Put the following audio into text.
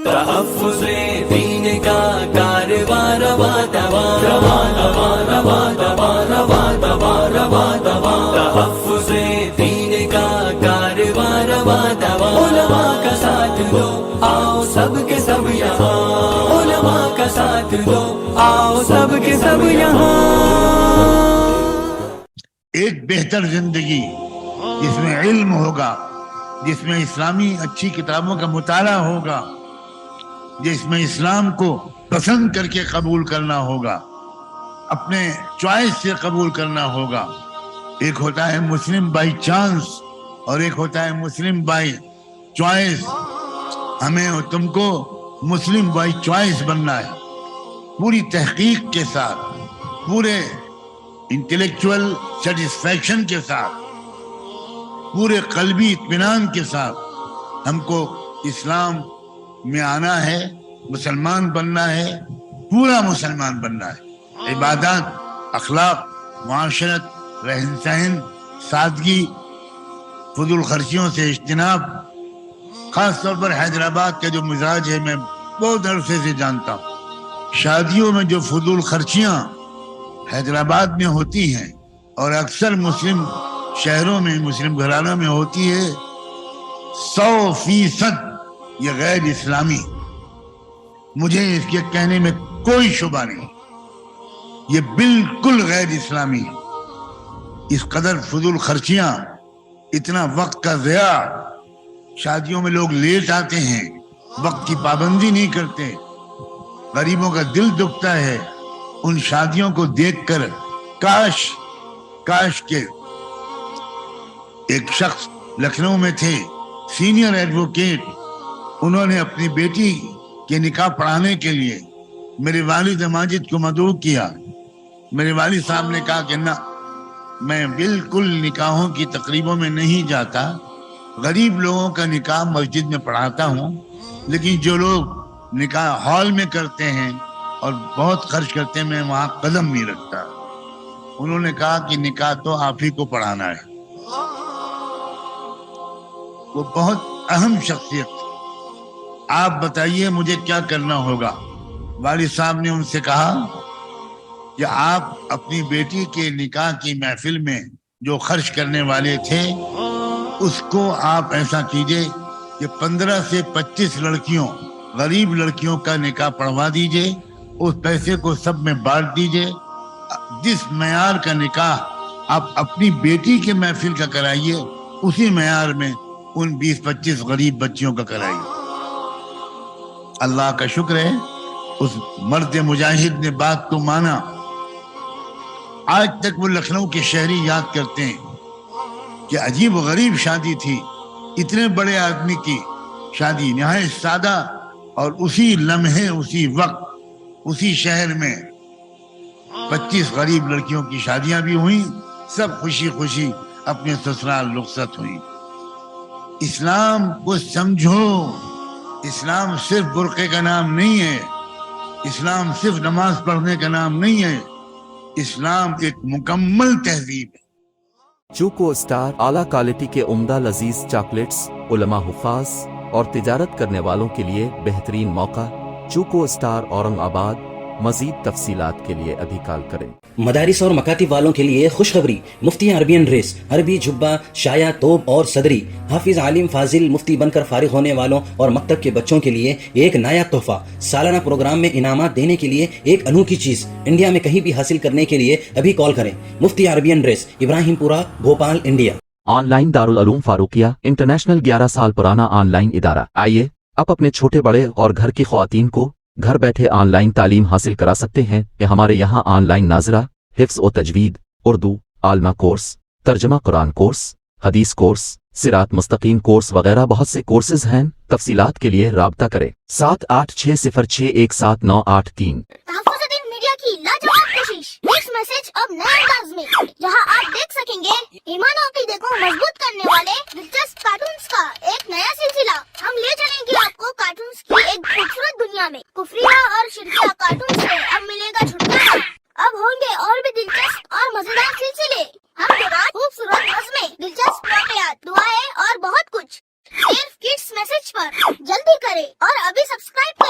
تحفظ دین کا کارواں رواں رواں رواں رواں رواں رواں رواں رواں رواں رواں تحفظ دین کا کارواں رواں رواں علماء کا ساتھ دو آؤ سب کے سب یہاں علماء کا ساتھ دو آؤ سب کے سب یہاں. ایک بہتر زندگی جس میں علم ہوگا، جس میں اسلامی اچھی کتابوں کا مطالعہ ہوگا، جس میں اسلام کو پسند کر کے قبول کرنا ہوگا، اپنے چوائس سے قبول کرنا ہوگا. ایک ہوتا ہے مسلم بائی چانس اور ایک ہوتا ہے مسلم بائی چوائس. ہمیں اور تم کو مسلم بائی چوائس بننا ہے، پوری تحقیق کے ساتھ، پورے انٹلیکچوئل سیٹسفیکشن کے ساتھ، پورے قلبی اطمینان کے ساتھ ہم کو اسلام میں آنا ہے، مسلمان بننا ہے، پورا مسلمان بننا ہے. عبادات، اخلاق، معاشرت، رہن سہن، سادگی، فضول خرچیوں سے اجتناب. خاص طور پر حیدرآباد کا جو مزاج ہے میں بہت عرصے سے جانتا ہوں. شادیوں میں جو فضول خرچیاں حیدرآباد میں ہوتی ہیں اور اکثر مسلم شہروں میں، مسلم گھرانوں میں ہوتی ہے، 100% یہ غیر اسلامی. مجھے اس کے کہنے میں کوئی شبہ نہیں، یہ بالکل غیر اسلامی ہے. اس قدر فضول خرچیاں، اتنا وقت کا ضیاع. شادیوں میں لوگ لیٹ آتے ہیں، وقت کی پابندی نہیں کرتے. غریبوں کا دل دکھتا ہے ان شادیوں کو دیکھ کر. کاش کے ایک شخص لکھنؤ میں تھے، سینئر ایڈوکیٹ، انہوں نے اپنی بیٹی کے نکاح پڑھانے کے لیے میرے والد ماجد کو مدعو کیا. میرے والد صاحب نے کہا کہ نہ، میں بالکل نکاحوں کی تقریبوں میں نہیں جاتا، غریب لوگوں کا نکاح مسجد میں پڑھاتا ہوں، لیکن جو لوگ نکاح ہال میں کرتے ہیں اور بہت خرچ کرتے ہیں میں وہاں قدم نہیں رکھتا. انہوں نے کہا کہ نکاح تو آپ ہی کو پڑھانا ہے. وہ بہت اہم شخصیت. آپ بتائیے مجھے کیا کرنا ہوگا؟ والد صاحب نے ان سے کہا کہ آپ اپنی بیٹی کے نکاح کی محفل میں جو خرچ کرنے والے تھے اس کو آپ ایسا کیجئے کہ 15 سے 25 لڑکیوں، غریب لڑکیوں کا نکاح پڑھوا دیجئے. اس پیسے کو سب میں بانٹ دیجئے. جس معیار کا نکاح آپ اپنی بیٹی کے محفل کا کرائیے اسی معیار میں ان 20-25 غریب بچیوں کا کرائیے. اللہ کا شکر ہے اس مرد مجاہد نے بات کو مانا. آج تک وہ لکھنؤ کے شہری یاد کرتے ہیں کہ عجیب و غریب شادی تھی. اتنے بڑے آدمی کی شادی، نہایت سادہ، اور اسی لمحے، اسی وقت، اسی شہر میں 25 غریب لڑکیوں کی شادیاں بھی ہوئیں. سب خوشی خوشی اپنے سسرال رخصت ہوئیں. اسلام کو سمجھو. اسلام صرف برقعے کا نام نہیں ہے، اسلام صرف نماز پڑھنے کا نام نہیں ہے، اسلام ایک مکمل تہذیب ہے. چوکو اسٹار اعلیٰ کوالٹی کے عمدہ لذیذ چاکلیٹس، علماء، حفاظ اور تجارت کرنے والوں کے لیے بہترین موقع. چوکو اسٹار اورنگ آباد. مزید تفصیلات کے لیے ابھی کال کریں. مدارس اور مکاتب والوں کے لیے خوشخبری. مفتی عربین ڈریس، عربی جبہ، شایا، توب اور صدری. حافظ عالم فاضل مفتی بن کر فارغ ہونے والوں اور مکتب کے بچوں کے لیے ایک نیا تحفہ. سالانہ پروگرام میں انعامات دینے کے لیے ایک انوکھی چیز. انڈیا میں کہیں بھی حاصل کرنے کے لیے ابھی کال کریں. مفتی عربین ڈریس، ابراہیم پورہ، Bhopal, India. On line Darul Uloom Farooqia international 11 سال پرانا آن لائن ادارہ. آئیے اب اپنے چھوٹے بڑے اور گھر کی خواتین کو گھر بیٹھے آن لائن تعلیم حاصل کرا سکتے ہیں کہ ہمارے یہاں آن لائن ناظرہ، حفظ و تجوید، اردو، عالمہ کورس، ترجمہ قرآن کورس، حدیث کورس، صراط مستقیم کورس وغیرہ بہت سے کورسز ہیں. تفصیلات کے لیے رابطہ کریں 7860617983. تحفظ دین میڈیا کی لاجواب کوشش، نیکسٹ میسج اب نئے انداز میں، جہاں آپ دیکھ سکیں گے ایمان و عقیدے کو مضبوط کرنے والے دلچسپ کارٹونز کا ایک نیا سلسلہ. ہم لے چلیں گے آپ کو کارٹونز کی ایک خوبصورت دنیا میں. کفریہ اور شرکیہ کارٹون سے اب ملے گا چھٹکارا. اب ہوں گے اور بھی دلچسپ اور مزیدار سلسلے. ہم کے بعد خوبصورت نظمیں، دلچسپ واقعات، دعائیں اور بہت کچھ صرف کڈس میسج پر. جلدی کریں اور ابھی سبسکرائب